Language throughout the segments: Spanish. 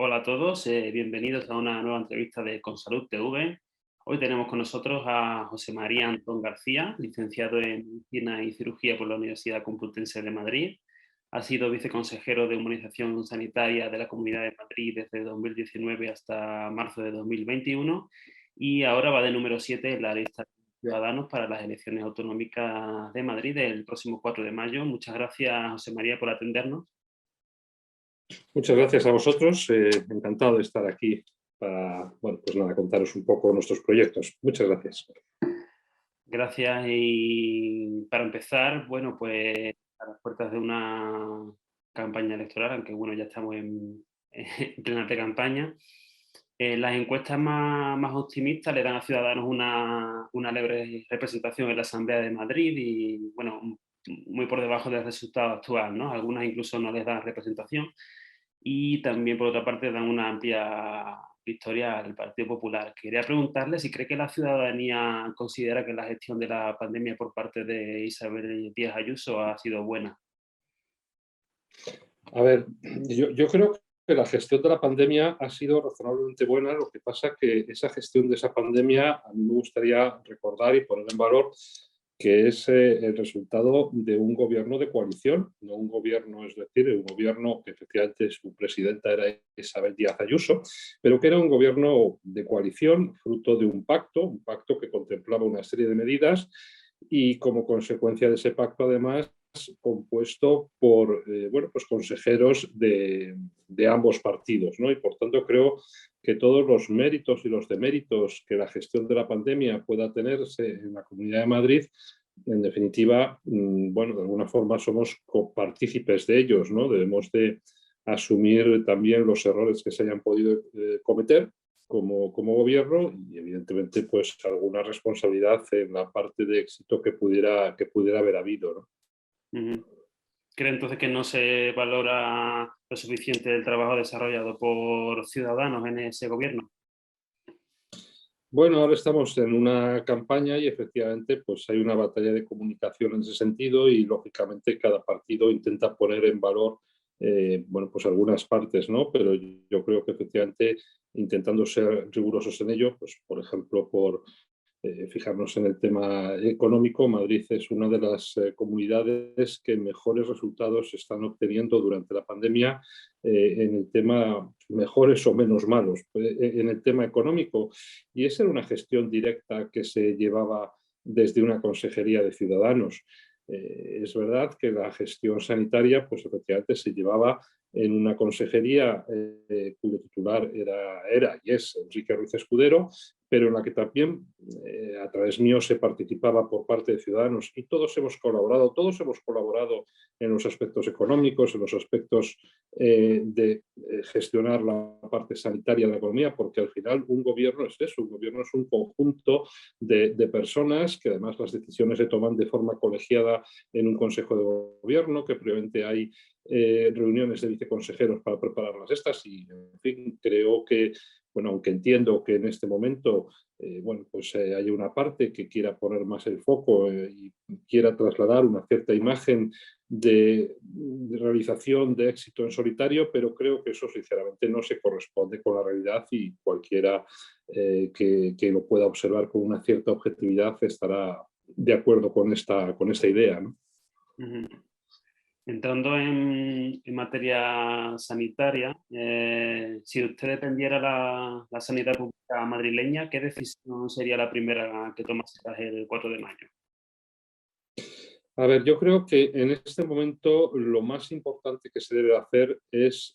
Hola a todos, bienvenidos a una nueva entrevista de Consalud TV. Hoy tenemos con nosotros a José María Antón García, licenciado en Medicina y Cirugía por la Universidad Complutense de Madrid. Ha sido viceconsejero de Humanización Sanitaria de la Comunidad de Madrid desde 2019 hasta marzo de 2021 y ahora va de número 7 en la lista de ciudadanos para las elecciones autonómicas de Madrid del próximo 4 de mayo. Muchas gracias, José María, por atendernos. Muchas gracias a vosotros. Encantado de estar aquí para, bueno, pues nada, contaros un poco nuestros proyectos. Muchas gracias. Gracias. Y para empezar, bueno, pues a las puertas de una campaña electoral, aunque bueno, ya estamos en plena campaña, las encuestas más optimistas le dan a Ciudadanos una leve representación en la Asamblea de Madrid y, bueno, muy por debajo del resultado actual, ¿no? Algunas incluso no les dan representación. Y también, por otra parte, dan una amplia victoria al Partido Popular. Quería preguntarle si cree que la ciudadanía considera que la gestión de la pandemia por parte de Isabel Díaz Ayuso ha sido buena. A ver, yo creo que la gestión de la pandemia ha sido razonablemente buena. Lo que pasa es que esa gestión de esa pandemia a mí me gustaría recordar y poner en valor que es el resultado de un gobierno de coalición, no un gobierno, es decir, un gobierno que efectivamente su presidenta era Isabel Díaz Ayuso, pero que era un gobierno de coalición, fruto de un pacto que contemplaba una serie de medidas y como consecuencia de ese pacto, además, compuesto por bueno, pues consejeros de ambos partidos, ¿no? Y por tanto creo que todos los méritos y los deméritos que la gestión de la pandemia pueda tenerse en la Comunidad de Madrid, en definitiva, bueno, de alguna forma somos copartícipes de ellos, ¿no? Debemos de asumir también los errores que se hayan podido cometer como gobierno y evidentemente pues alguna responsabilidad en la parte de éxito que pudiera haber habido, ¿no? Ujú. ¿Cree entonces que no se valora lo suficiente el trabajo desarrollado por Ciudadanos en ese gobierno? Bueno, ahora estamos en una campaña y efectivamente pues hay una batalla de comunicación en ese sentido y lógicamente cada partido intenta poner en valor bueno, pues algunas partes, ¿no? Pero yo creo que efectivamente intentando ser rigurosos en ello, pues por ejemplo por fijarnos en el tema económico, Madrid es una de las comunidades que mejores resultados están obteniendo durante la pandemia en el tema mejores o menos malos, en el tema económico. Y esa era una gestión directa que se llevaba desde una consejería de Ciudadanos. Es verdad que la gestión sanitaria, pues efectivamente se llevaba en una consejería cuyo titular era y es Enrique Ruiz Escudero, pero en la que también a través mío se participaba por parte de Ciudadanos y todos hemos colaborado en los aspectos económicos, en los aspectos de gestionar la parte sanitaria de la economía, porque al final un gobierno es eso, un gobierno es un conjunto de personas que además las decisiones se toman de forma colegiada en un consejo de gobierno, que previamente hay reuniones de viceconsejeros para prepararlas estas y, en fin, creo que, bueno, aunque entiendo que en este momento bueno, pues hay una parte que quiera poner más el foco y quiera trasladar una cierta imagen de realización de éxito en solitario, pero creo que eso sinceramente no se corresponde con la realidad y cualquiera que lo pueda observar con una cierta objetividad estará de acuerdo con esta idea, ¿no? Ujú. Entrando en materia sanitaria, si usted dependiera la sanidad pública madrileña, ¿qué decisión sería la primera que tomase tras el 4 de mayo? A ver, yo creo que en este momento lo más importante que se debe hacer es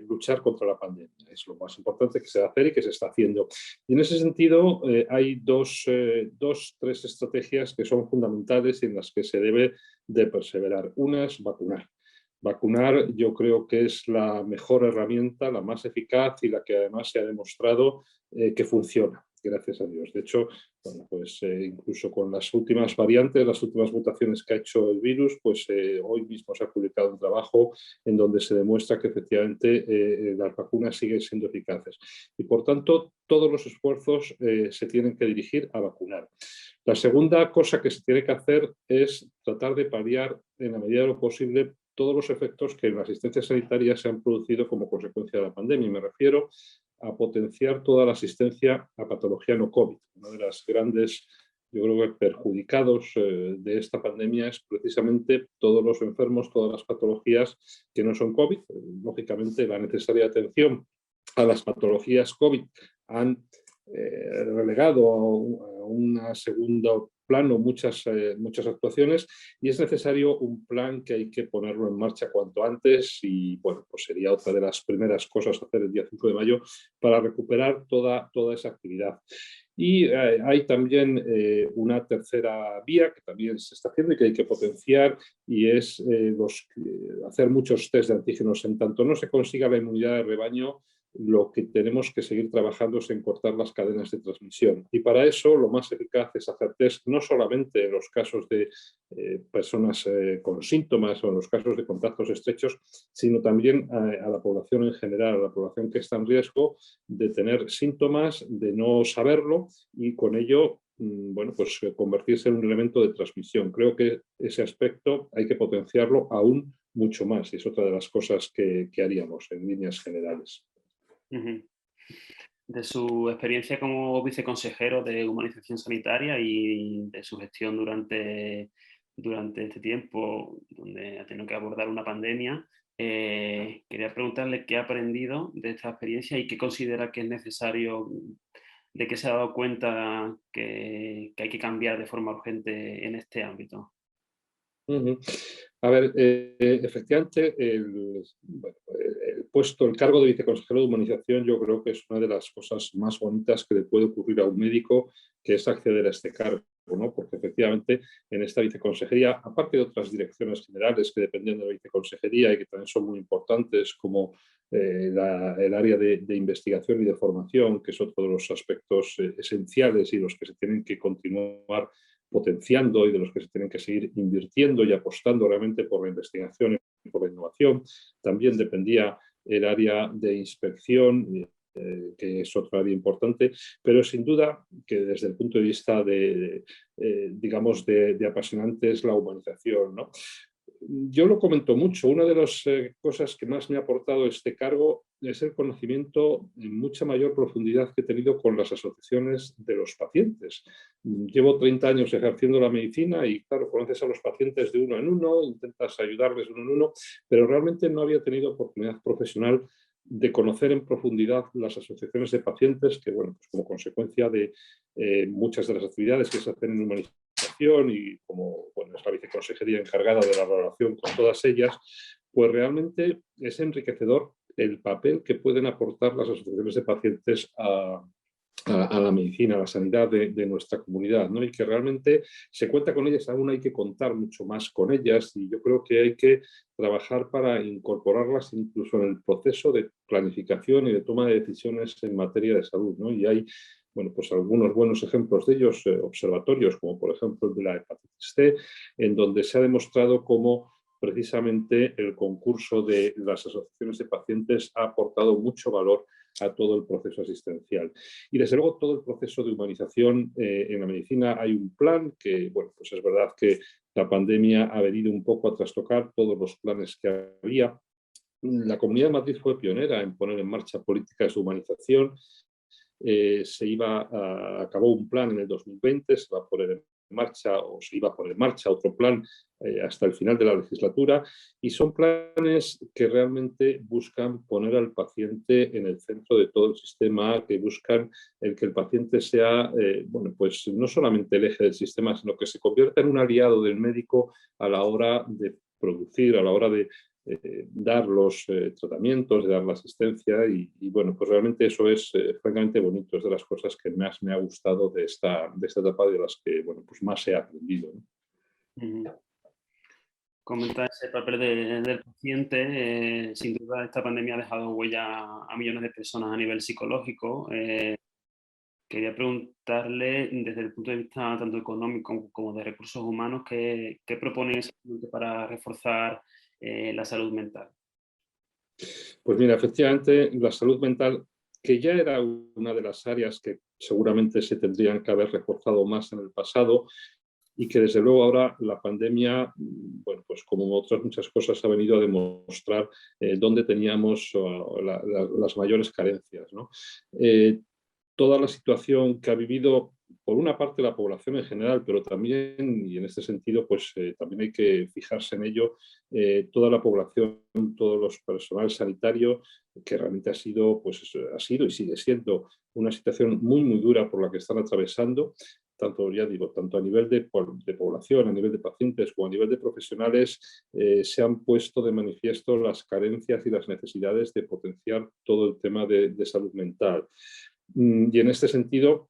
luchar contra la pandemia. Es lo más importante que se debe hacer y que se está haciendo. Y en ese sentido hay tres estrategias que son fundamentales y en las que se debe de perseverar. Una es vacunar. Vacunar yo creo que es la mejor herramienta, la más eficaz y la que además se ha demostrado que funciona, gracias a Dios. De hecho, bueno, pues incluso con las últimas variantes, las últimas mutaciones que ha hecho el virus, pues hoy mismo se ha publicado un trabajo en donde se demuestra que efectivamente las vacunas siguen siendo eficaces. Y por tanto, todos los esfuerzos se tienen que dirigir a vacunar. La segunda cosa que se tiene que hacer es tratar de paliar en la medida de lo posible todos los efectos que en la asistencia sanitaria se han producido como consecuencia de la pandemia. Y me refiero a potenciar toda la asistencia a patología no COVID. Una de las grandes, yo creo que perjudicados de esta pandemia es precisamente todos los enfermos, todas las patologías que no son COVID. Lógicamente, la necesaria atención a las patologías COVID han relegado a un segundo plano muchas actuaciones, y es necesario un plan que hay que ponerlo en marcha cuanto antes, y bueno, pues sería otra de las primeras cosas a hacer el día 5 de mayo para recuperar toda esa actividad. Y hay también una tercera vía que también se está haciendo y que hay que potenciar, y es hacer muchos test de antígenos. En tanto no se consiga la inmunidad de rebaño, lo que tenemos que seguir trabajando es en cortar las cadenas de transmisión. Y para eso lo más eficaz es hacer test no solamente en los casos de personas con síntomas o en los casos de contactos estrechos, sino también a la población en general, a la población que está en riesgo de tener síntomas, de no saberlo y con ello bueno, pues convertirse en un elemento de transmisión. Creo que ese aspecto hay que potenciarlo aún mucho más, y es otra de las cosas que haríamos en líneas generales. De su experiencia como viceconsejero de Humanización Sanitaria y de su gestión durante este tiempo, donde ha tenido que abordar una pandemia, quería preguntarle qué ha aprendido de esta experiencia y qué considera que es necesario, de qué se ha dado cuenta que hay que cambiar de forma urgente en este ámbito. A ver, efectivamente, el cargo de viceconsejero de humanización, yo creo que es una de las cosas más bonitas que le puede ocurrir a un médico, que es acceder a este cargo, ¿no? Porque efectivamente en esta viceconsejería, aparte de otras direcciones generales que dependen de la viceconsejería y que también son muy importantes, como el área de investigación y de formación, que es otro de los aspectos esenciales y los que se tienen que continuar potenciando y de los que se tienen que seguir invirtiendo y apostando realmente por la investigación y por la innovación. También dependía el área de inspección, que es otra área importante, pero sin duda que desde el punto de vista digamos, de apasionante es la humanización, ¿no? Yo lo comento mucho. Una de las cosas que más me ha aportado este cargo es el conocimiento en mucha mayor profundidad que he tenido con las asociaciones de los pacientes. Llevo 30 años ejerciendo la medicina y, claro, conoces a los pacientes de uno en uno, intentas ayudarles de uno en uno, pero realmente no había tenido oportunidad profesional de conocer en profundidad las asociaciones de pacientes que, bueno, pues como consecuencia de muchas de las actividades que se hacen en humanización y como bueno, es la viceconsejería encargada de la relación con todas ellas, pues realmente es enriquecedor el papel que pueden aportar las asociaciones de pacientes a la medicina, a la sanidad de nuestra comunidad, ¿no? Y que realmente se cuenta con ellas, aún hay que contar mucho más con ellas, y yo creo que hay que trabajar para incorporarlas incluso en el proceso de planificación y de toma de decisiones en materia de salud, ¿no? Y hay, bueno, pues algunos buenos ejemplos de ellos, observatorios, como por ejemplo el de la hepatitis C, en donde se ha demostrado cómo precisamente el concurso de las asociaciones de pacientes ha aportado mucho valor a todo el proceso asistencial. Y desde luego todo el proceso de humanización en la medicina hay un plan que, bueno, pues es verdad que la pandemia ha venido un poco a trastocar todos los planes que había. La Comunidad de Madrid fue pionera en poner en marcha políticas de humanización. Acabó un plan en el 2020, se va a poner en marcha o se iba a poner en marcha otro plan hasta el final de la legislatura, y son planes que realmente buscan poner al paciente en el centro de todo el sistema, que buscan que el paciente sea, bueno, pues no solamente el eje del sistema, sino que se convierta en un aliado del médico a la hora de producir, a la hora de dar los tratamientos, de dar la asistencia y bueno, pues realmente eso es francamente bonito, es de las cosas que más me ha gustado de esta etapa y de las que, bueno, pues más he aprendido, ¿no? Comenta ese papel del paciente. Sin duda esta pandemia ha dejado huella a millones de personas a nivel psicológico. Quería preguntarle desde el punto de vista tanto económico como de recursos humanos, ¿qué propone exactamente para reforzar la salud mental? Pues mira, efectivamente, la salud mental, que ya era una de las áreas que seguramente se tendrían que haber reforzado más en el pasado, y que desde luego ahora la pandemia, bueno, pues como otras muchas cosas, ha venido a demostrar dónde teníamos las mayores carencias, ¿no? Toda la situación que ha vivido, por una parte, la población en general, pero también, y en este sentido, pues también hay que fijarse en ello, toda la población, todos los personal sanitario, que realmente ha sido, pues, ha sido y sigue siendo una situación muy, muy dura por la que están atravesando, tanto, ya digo, tanto a nivel de población, a nivel de pacientes, como a nivel de profesionales, se han puesto de manifiesto las carencias y las necesidades de potenciar todo el tema de salud mental. Y en este sentido,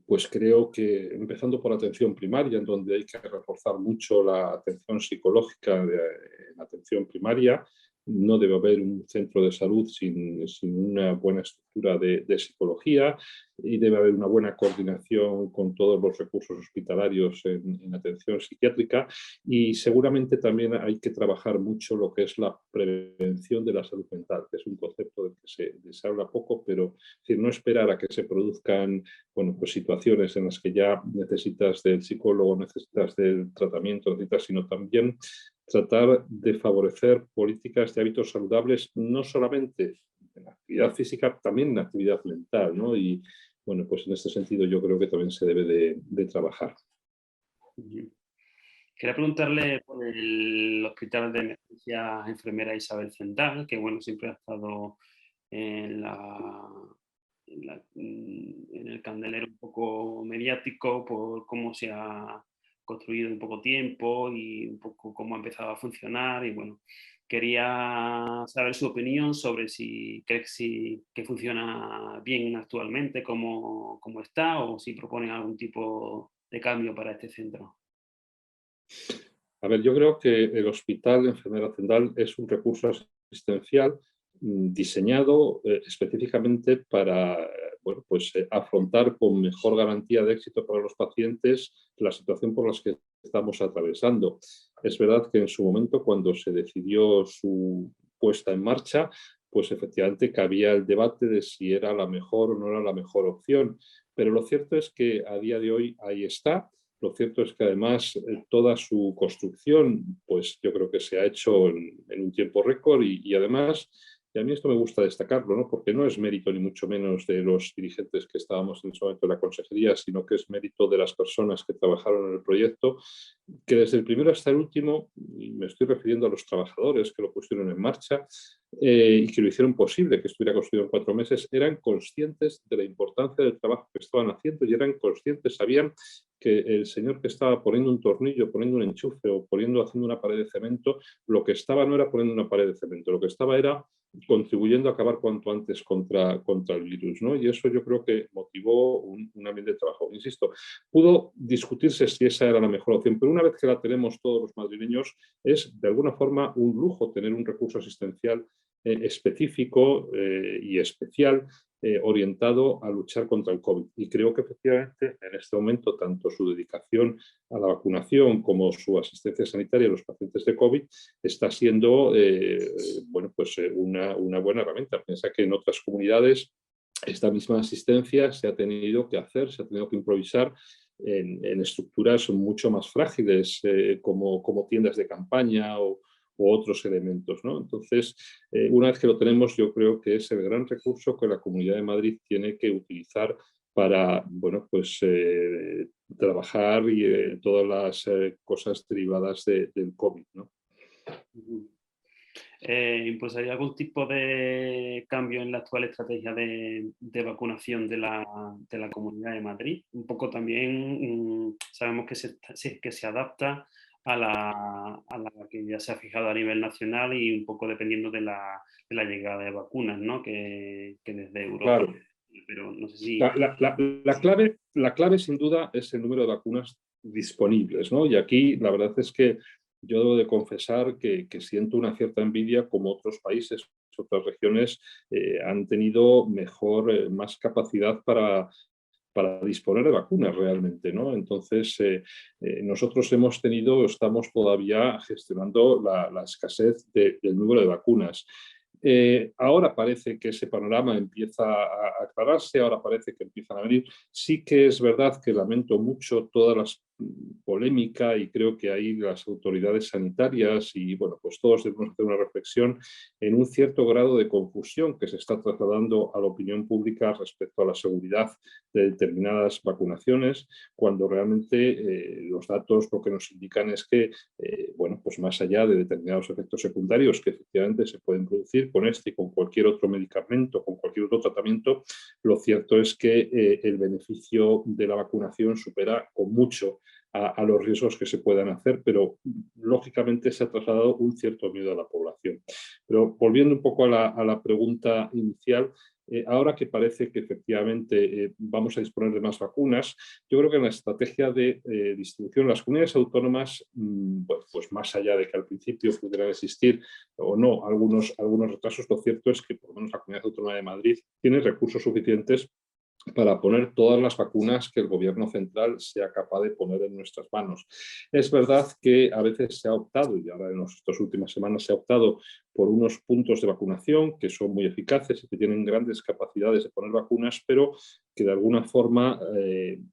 pues creo que empezando por la atención primaria, en donde hay que reforzar mucho la atención psicológica en la atención primaria, no debe haber un centro de salud sin una buena estructura de psicología y debe haber una buena coordinación con todos los recursos hospitalarios en atención psiquiátrica y seguramente también hay que trabajar mucho lo que es la prevención de la salud mental, que es un concepto del que se habla poco, pero es decir, no esperar a que se produzcan bueno, pues situaciones en las que ya necesitas del psicólogo, necesitas del tratamiento, necesitas, sino también tratar de favorecer políticas de hábitos saludables, no solamente en la actividad física, también en la actividad mental, ¿no? Y bueno, pues en este sentido yo creo que también se debe de trabajar. Quería preguntarle por el Hospital de Emergencias Enfermera Isabel Zendal, que bueno, siempre ha estado en, en el candelero un poco mediático por cómo se ha construido en poco tiempo y un poco cómo ha empezado a funcionar. Y bueno, quería saber su opinión sobre si cree que funciona bien actualmente, cómo está, o si proponen algún tipo de cambio para este centro. A ver, yo creo que el Hospital de Enfermera Zendal es un recurso asistencial diseñado específicamente para bueno, pues, afrontar con mejor garantía de éxito para los pacientes la situación por la que estamos atravesando. Es verdad que en su momento, cuando se decidió su puesta en marcha, pues efectivamente cabía el debate de si era la mejor o no era la mejor opción. Pero lo cierto es que a día de hoy ahí está. Lo cierto es que además toda su construcción, pues yo creo que se ha hecho en un tiempo récord y además, y a mí esto me gusta destacarlo, ¿no? Porque no es mérito ni mucho menos de los dirigentes que estábamos en ese momento en la consejería, sino que es mérito de las personas que trabajaron en el proyecto, que desde el primero hasta el último, y me estoy refiriendo a los trabajadores que lo pusieron en marcha, y que lo hicieron posible, que estuviera construido en 4 meses, eran conscientes de la importancia del trabajo que estaban haciendo y eran conscientes, sabían que el señor que estaba poniendo un tornillo, poniendo un enchufe o haciendo una pared de cemento, lo que estaba no era poniendo una pared de cemento, lo que estaba era contribuyendo a acabar cuanto antes contra el virus, ¿no? Y eso yo creo que motivó un ambiente de trabajo. Insisto, pudo discutirse si esa era la mejor opción, pero una vez que la tenemos todos los madrileños, es de alguna forma un lujo tener un recurso asistencial específico y especial orientado a luchar contra el COVID. Y creo que efectivamente en este momento tanto su dedicación a la vacunación como su asistencia sanitaria a los pacientes de COVID está siendo bueno, pues, una buena herramienta. Piensa que en otras comunidades esta misma asistencia se ha tenido que hacer, se ha tenido que improvisar en estructuras mucho más frágiles como tiendas de campaña o otros elementos, ¿no? Entonces, una vez que lo tenemos, yo creo que es el gran recurso que la Comunidad de Madrid tiene que utilizar para, bueno, pues trabajar y todas las cosas derivadas del COVID, ¿no? ¿Impulsaría algún tipo de cambio en la actual estrategia de vacunación de la Comunidad de Madrid? Un poco también sabemos que se adapta a la que ya se ha fijado a nivel nacional y un poco dependiendo de la llegada de vacunas, ¿no? que desde Europa. Claro. Pero no sé si... La clave sin duda es el número de vacunas disponibles, ¿no? Y aquí la verdad es que yo debo de confesar que siento una cierta envidia como otros países, otras regiones han tenido más capacidad para disponer de vacunas realmente, ¿no? Entonces, nosotros estamos todavía gestionando la escasez del número de vacunas. Ahora parece que ese panorama empieza a aclararse, ahora parece que empiezan a venir. Sí que es verdad que lamento mucho todas las polémica y creo que ahí las autoridades sanitarias y bueno, pues todos debemos hacer una reflexión en un cierto grado de confusión que se está trasladando a la opinión pública respecto a la seguridad de determinadas vacunaciones, cuando realmente los datos lo que nos indican es que, bueno, pues más allá de determinados efectos secundarios que efectivamente se pueden producir con este y con cualquier otro medicamento, con cualquier otro tratamiento, lo cierto es que el beneficio de la vacunación supera con mucho a los riesgos que se puedan hacer, pero lógicamente se ha trasladado un cierto miedo a la población. Pero volviendo un poco a la pregunta inicial, ahora que parece que efectivamente vamos a disponer de más vacunas, yo creo que en la estrategia de distribución, las comunidades autónomas, bueno, pues más allá de que al principio pudieran existir o no algunos retrasos, lo cierto es que por lo menos la Comunidad Autónoma de Madrid tiene recursos suficientes para poner todas las vacunas que el gobierno central sea capaz de poner en nuestras manos. Es verdad que a veces se ha optado, y ahora en estas últimas semanas se ha optado por unos puntos de vacunación que son muy eficaces y que tienen grandes capacidades de poner vacunas, pero que de alguna forma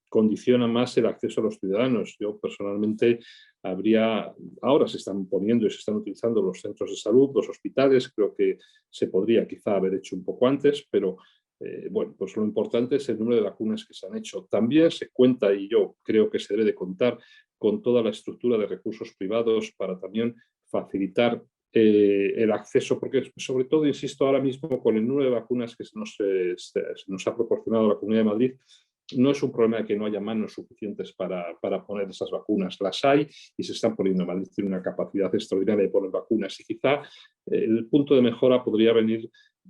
condicionan más el acceso a los ciudadanos. Yo personalmente ahora se están poniendo y se están utilizando los centros de salud, los hospitales, creo que se podría quizá haber hecho un poco antes, pero bueno, pues lo importante es el número de vacunas que se han hecho. También se cuenta, y yo creo que se debe de contar, con toda la estructura de recursos privados para también facilitar el acceso, porque sobre todo, insisto, ahora mismo con el número de vacunas que se nos ha proporcionado la Comunidad de Madrid, no es un problema de que no haya manos suficientes para poner esas vacunas. Las hay y se están poniendo. Madrid tiene una capacidad extraordinaria de poner vacunas y quizá el punto de mejora podría venir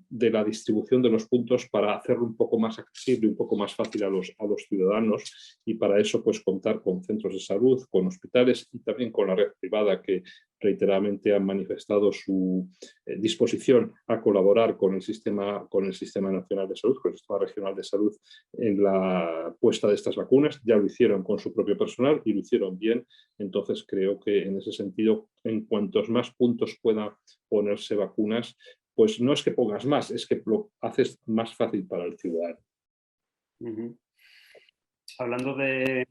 de la distribución de los puntos para hacerlo un poco más accesible, un poco más fácil a los ciudadanos, y para eso pues contar con centros de salud, con hospitales y también con la red privada que reiteradamente han manifestado su disposición a colaborar con el Sistema Nacional de Salud, con el Sistema Regional de Salud en la puesta de estas vacunas. Ya lo hicieron con su propio personal y lo hicieron bien. Entonces creo que en ese sentido, en cuantos más puntos puedan ponerse vacunas, pues no es que pongas más, es que lo haces más fácil para el ciudadano. Hablando de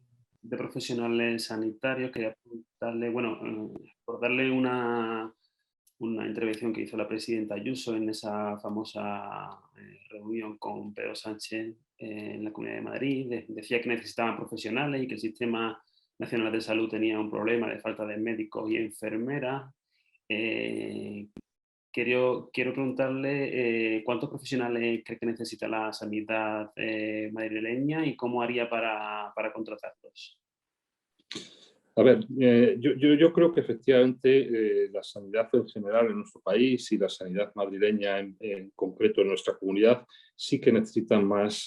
profesionales sanitarios, quería preguntarle, bueno, por darle una intervención que hizo la presidenta Ayuso en esa famosa reunión con Pedro Sánchez en la Comunidad de Madrid. Decía que necesitaban profesionales y que el Sistema Nacional de Salud tenía un problema de falta de médicos y enfermeras. Quiero preguntarle cuántos profesionales cree que necesita la sanidad madrileña y cómo haría para contratarlos. A ver, yo creo que efectivamente la sanidad en general en nuestro país y la sanidad madrileña en concreto en nuestra comunidad sí que necesitan más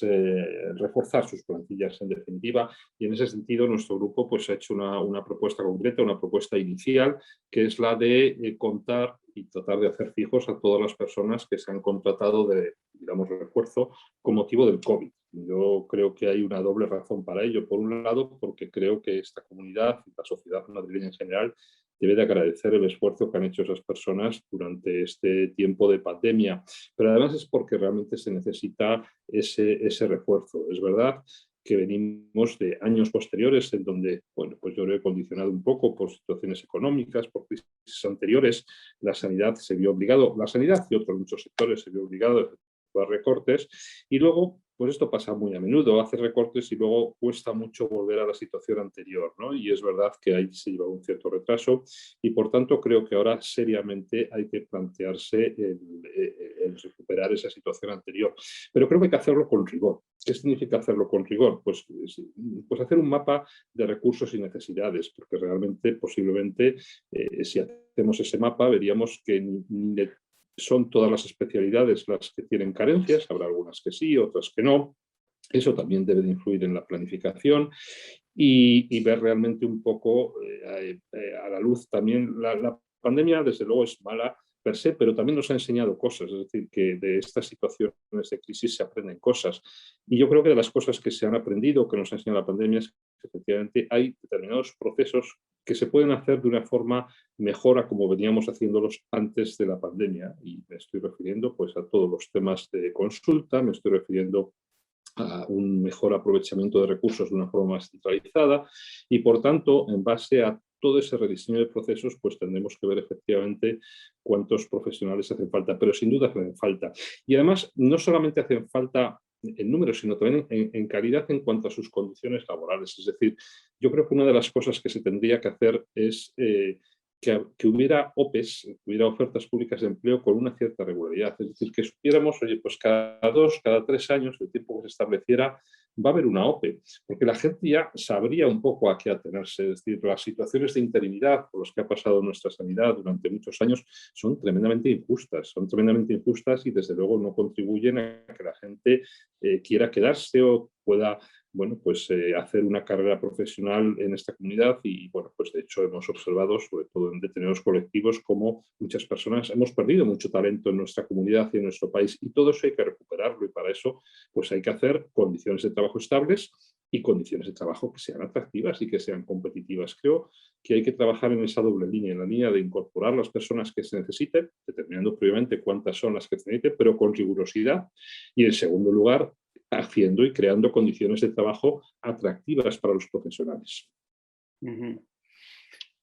reforzar sus plantillas en definitiva, y en ese sentido nuestro grupo pues ha hecho una propuesta concreta, una propuesta inicial, que es la de contar y tratar de hacer fijos a todas las personas que se han contratado de, digamos, refuerzo con motivo del COVID. Yo creo que hay una doble razón para ello. Por un lado, porque creo que esta comunidad y la sociedad madrileña en general debe de agradecer el esfuerzo que han hecho esas personas durante este tiempo de pandemia. Pero además es porque realmente se necesita ese refuerzo. Es verdad que venimos de años posteriores en donde, bueno, pues yo lo he condicionado un poco por situaciones económicas, por crisis anteriores, la sanidad se vio obligado, la sanidad y otros muchos sectores se vio obligado a efectuar recortes, y luego pues esto pasa muy a menudo, hace recortes y luego cuesta mucho volver a la situación anterior, ¿no? Y es verdad que ahí se lleva un cierto retraso y por tanto creo que ahora seriamente hay que plantearse el recuperar esa situación anterior. Pero creo que hay que hacerlo con rigor. ¿Qué significa hacerlo con rigor? Pues hacer un mapa de recursos y necesidades, porque realmente posiblemente si hacemos ese mapa veríamos que son todas las especialidades las que tienen carencias, habrá algunas que sí, otras que no. Eso también debe de influir en la planificación y ver realmente un poco a la luz también. La pandemia, desde luego, es mala per se, pero también nos ha enseñado cosas, es decir, que de estas situaciones de crisis se aprenden cosas. Y yo creo que de las cosas que se han aprendido, que nos ha enseñado la pandemia, es que efectivamente hay determinados procesos que se pueden hacer de una forma mejor a como veníamos haciéndolos antes de la pandemia. Y me estoy refiriendo pues a todos los temas de consulta, me estoy refiriendo a un mejor aprovechamiento de recursos de una forma más centralizada y, por tanto, en base a todo ese rediseño de procesos, pues tendremos que ver efectivamente cuántos profesionales hacen falta, pero sin duda hacen falta. Y además, no solamente hacen falta en números, sino también en calidad en cuanto a sus condiciones laborales. Es decir, yo creo que una de las cosas que se tendría que hacer es que hubiera OPEs, hubiera ofertas públicas de empleo con una cierta regularidad. Es decir, que supiéramos, oye, pues cada 2, cada 3 años, el tiempo que se estableciera, va a haber una OPE, porque la gente ya sabría un poco a qué atenerse. Es decir, las situaciones de interinidad por las que ha pasado nuestra sanidad durante muchos años son tremendamente injustas y desde luego no contribuyen a que la gente quiera quedarse o pueda pues, hacer una carrera profesional en esta comunidad y, bueno, pues de hecho hemos observado, sobre todo en determinados colectivos, como muchas personas hemos perdido mucho talento en nuestra comunidad y en nuestro país y todo eso hay que recuperarlo y para eso pues hay que hacer condiciones de trabajo estables y condiciones de trabajo que sean atractivas y que sean competitivas. Creo que hay que trabajar en esa doble línea, en la línea de incorporar las personas que se necesiten, determinando previamente cuántas son las que se necesiten, pero con rigurosidad y, en segundo lugar, haciendo y creando condiciones de trabajo atractivas para los profesionales.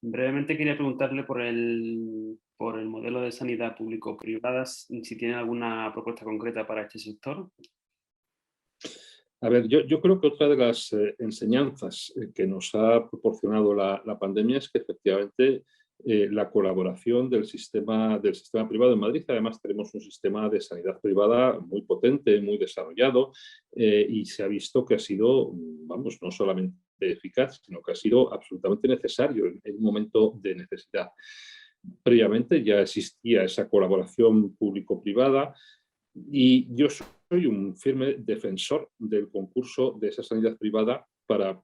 Brevemente quería preguntarle por el modelo de sanidad público-privada, si tiene alguna propuesta concreta para este sector. A ver, yo creo que otra de las enseñanzas que nos ha proporcionado la pandemia es que efectivamente la colaboración del sistema privado en Madrid, además tenemos un sistema de sanidad privada muy potente, muy desarrollado y se ha visto que ha sido, vamos, no solamente eficaz, sino que ha sido absolutamente necesario en un momento de necesidad. Previamente ya existía esa colaboración público-privada y yo soy un firme defensor del concurso de esa sanidad privada para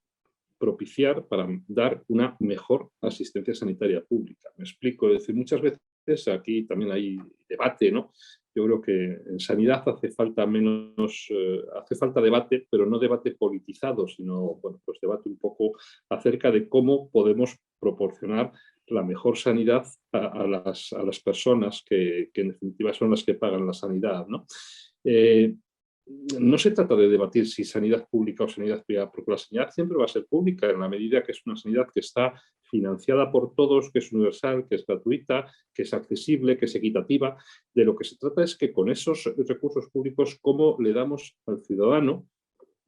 propiciar, para dar una mejor asistencia sanitaria pública. Me explico, es decir, muchas veces aquí también hay debate, ¿no? Yo creo que en sanidad hace falta hace falta debate, pero no debate politizado, sino, bueno, pues debate un poco acerca de cómo podemos proporcionar la mejor sanidad a las personas que en definitiva son las que pagan la sanidad, ¿no? No se trata de debatir si sanidad pública o sanidad privada, porque la sanidad siempre va a ser pública en la medida que es una sanidad que está financiada por todos, que es universal, que es gratuita, que es accesible, que es equitativa. De lo que se trata es que con esos recursos públicos, ¿cómo le damos al ciudadano,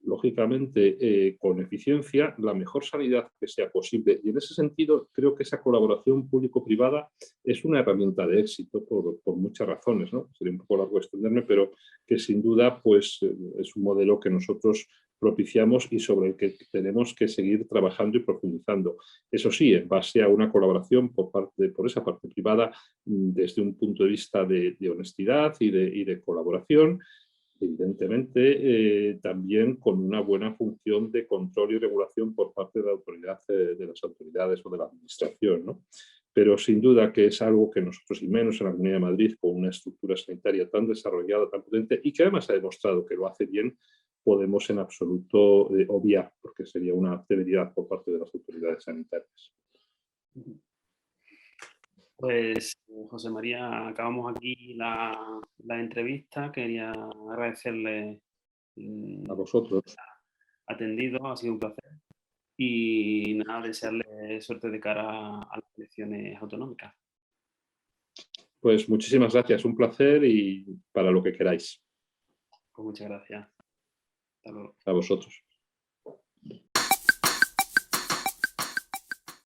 lógicamente, con eficiencia, la mejor sanidad que sea posible? Y en ese sentido, creo que esa colaboración público-privada es una herramienta de éxito por muchas razones, ¿no? Sería un poco largo extenderme, pero que sin duda pues, es un modelo que nosotros propiciamos y sobre el que tenemos que seguir trabajando y profundizando. Eso sí, en base a una colaboración por esa parte privada desde un punto de vista de honestidad y de colaboración, evidentemente también con una buena función de control y regulación por parte de la autoridad, de las autoridades o de la administración, ¿no? Pero sin duda que es algo que nosotros, y menos en la Comunidad de Madrid, con una estructura sanitaria tan desarrollada, tan potente, y que además ha demostrado que lo hace bien, podemos en absoluto obviar, porque sería una debilidad por parte de las autoridades sanitarias. Pues, José María, acabamos aquí la entrevista. Quería agradecerle A vosotros. atendido, ha sido un placer. Y nada, desearle suerte de cara a las elecciones autonómicas. Pues muchísimas gracias, un placer y para lo que queráis. Pues muchas gracias. Hasta luego. A vosotros.